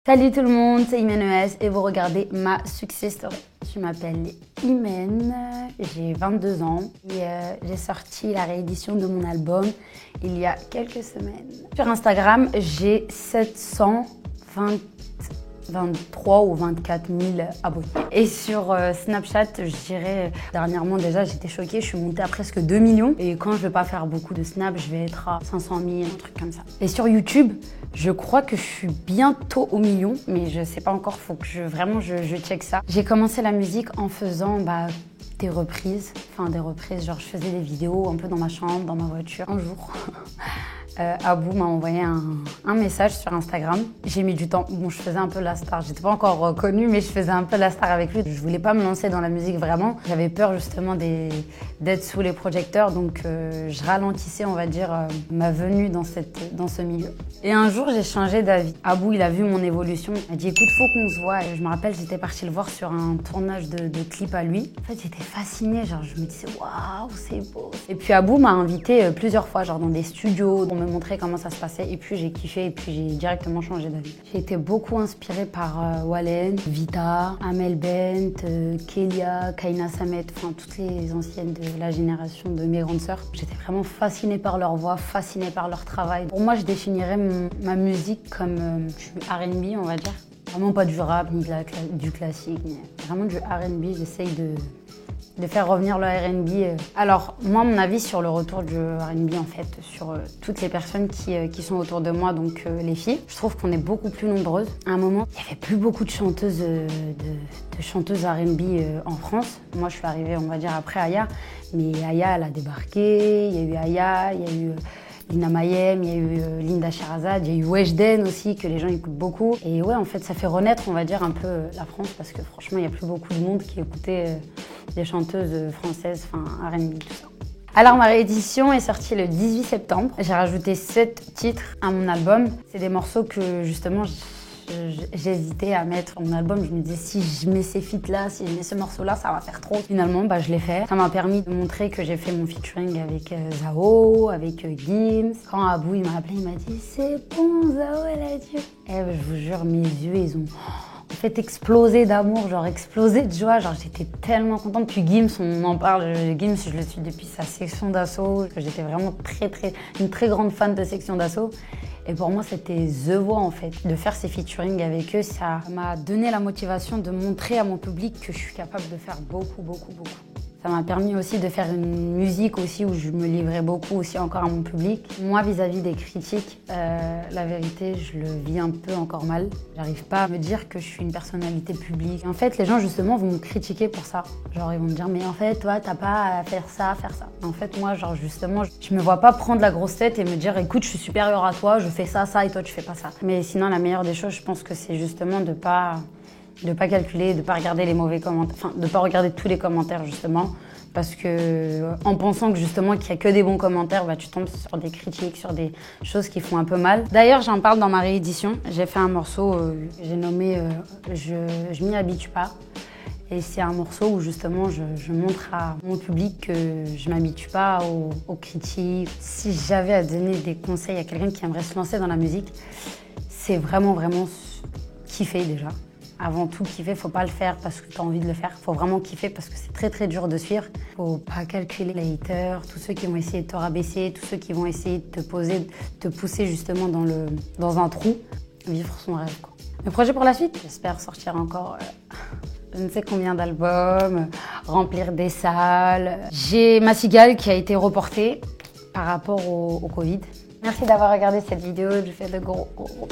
Salut tout le monde, c'est Imen ES et vous regardez ma success story. Je m'appelle Imen, j'ai 22 ans et j'ai sorti la réédition de mon album il y a quelques semaines. Sur Instagram, j'ai 723 ou 24 000 abonnés. Et sur Snapchat, je dirais, dernièrement déjà, j'étais choquée, je suis montée à presque 2 millions. Et quand je vais pas faire beaucoup de snaps, je vais être à 500 000, un truc comme ça. Et sur YouTube, je crois que je suis bientôt au million, mais je sais pas encore, faut que je check ça. J'ai commencé la musique en faisant des reprises, genre je faisais des vidéos un peu dans ma chambre, dans ma voiture. Un jour, Abou m'a envoyé un message sur Instagram. J'ai mis du temps. Bon, je faisais un peu la star. J'étais pas encore connue, mais je faisais un peu la star avec lui. Je voulais pas me lancer dans la musique vraiment. J'avais peur justement d'être sous les projecteurs, donc je ralentissais, on va dire, ma venue dans ce milieu. Et un jour, j'ai changé d'avis. Abou, il a vu mon évolution. Il m'a dit, écoute, faut qu'on se voit. Et je me rappelle, j'étais partie le voir sur un tournage de clip à lui. En fait, j'étais fascinée. Genre, je me disais, waouh, c'est beau. Et puis Abou m'a invitée plusieurs fois, genre dans des studios, pour me montrer comment ça se passait. Et puis j'ai kiffé et puis j'ai directement changé d'avis. J'ai été beaucoup inspirée par Wallen, Vita, Amel Bent, Kélia, Kaina Samet, enfin toutes les anciennes de la génération de mes grandes sœurs. J'étais vraiment fascinée par leur voix, fascinée par leur travail. Pour moi, je définirais ma musique comme du R&B, on va dire. Vraiment pas du rap ni du classique, mais vraiment du R&B. J'essaye de faire revenir le R&B. Alors, moi, mon avis sur le retour du R&B, en fait, sur toutes les personnes qui sont autour de moi, donc les filles, je trouve qu'on est beaucoup plus nombreuses. À un moment, il n'y avait plus beaucoup de chanteuses, chanteuses R&B en France. Moi, je suis arrivée, on va dire, après Aya, mais Aya, elle a débarqué, il y a eu Aya, il y a eu Lina Mayem, il y a eu Linda Sherazade, il y a eu Weshden aussi, que les gens écoutent beaucoup. Et ouais, en fait, ça fait renaître, on va dire, un peu la France, parce que franchement, il n'y a plus beaucoup de monde qui écoutait des chanteuses françaises, enfin R&B, tout ça. Alors, ma réédition est sortie le 18 septembre. J'ai rajouté 7 titres à mon album. C'est des morceaux que, justement, j'hésitais à mettre dans mon album. Je me disais, si je mets ces feats-là, si je mets ce morceau-là, ça va faire trop. Finalement, je l'ai fait. Ça m'a permis de montrer que j'ai fait mon featuring avec Zao, avec Gims. Quand Abou il m'a appelé, il m'a dit, c'est bon, Zao, elle a dit. Et je vous jure, mes yeux, ils ont fait exploser d'amour, genre exploser de joie. Genre, j'étais tellement contente. Puis Gims, on en parle. Gims, je le suis depuis sa section d'assaut. J'étais vraiment une très grande fan de section d'assaut. Et pour moi, c'était The Voix, en fait. De faire ces featuring avec eux, ça m'a donné la motivation de montrer à mon public que je suis capable de faire beaucoup, beaucoup, beaucoup. Ça m'a permis aussi de faire une musique aussi où je me livrais beaucoup aussi encore à mon public. Moi, vis-à-vis des critiques, la vérité, je le vis un peu encore mal. J'arrive pas à me dire que je suis une personnalité publique. En fait, les gens, justement, vont me critiquer pour ça. Genre, ils vont me dire, mais en fait, toi, t'as pas à faire ça, faire ça. En fait, moi, genre, justement, je me vois pas prendre la grosse tête et me dire, écoute, je suis supérieure à toi, je fais ça, ça, et toi, tu fais pas ça. Mais sinon, la meilleure des choses, je pense que c'est justement de pas calculer, de pas regarder les mauvais commentaires, enfin de pas regarder tous les commentaires justement, parce que en pensant que justement qu'il y a que des bons commentaires, tu tombes sur des critiques, sur des choses qui font un peu mal. D'ailleurs, j'en parle dans ma réédition. J'ai fait un morceau, j'ai nommé Je m'y habitue pas. Et c'est un morceau où justement je montre à mon public que je m'habitue pas aux critiques. Si j'avais à donner des conseils à quelqu'un qui aimerait se lancer dans la musique, c'est vraiment kiffer déjà. Avant tout, kiffer, faut pas le faire parce que tu as envie de le faire. Faut vraiment kiffer parce que c'est très dur de suivre. Faut pas calculer les haters, tous ceux qui vont essayer de te rabaisser, tous ceux qui vont essayer de te pousser justement dans un trou. Vivre son rêve, quoi. Le projet pour la suite, j'espère sortir encore je ne sais combien d'albums, remplir des salles. J'ai ma cigale qui a été reportée par rapport au Covid. Merci d'avoir regardé cette vidéo, je vous fais de gros bisous.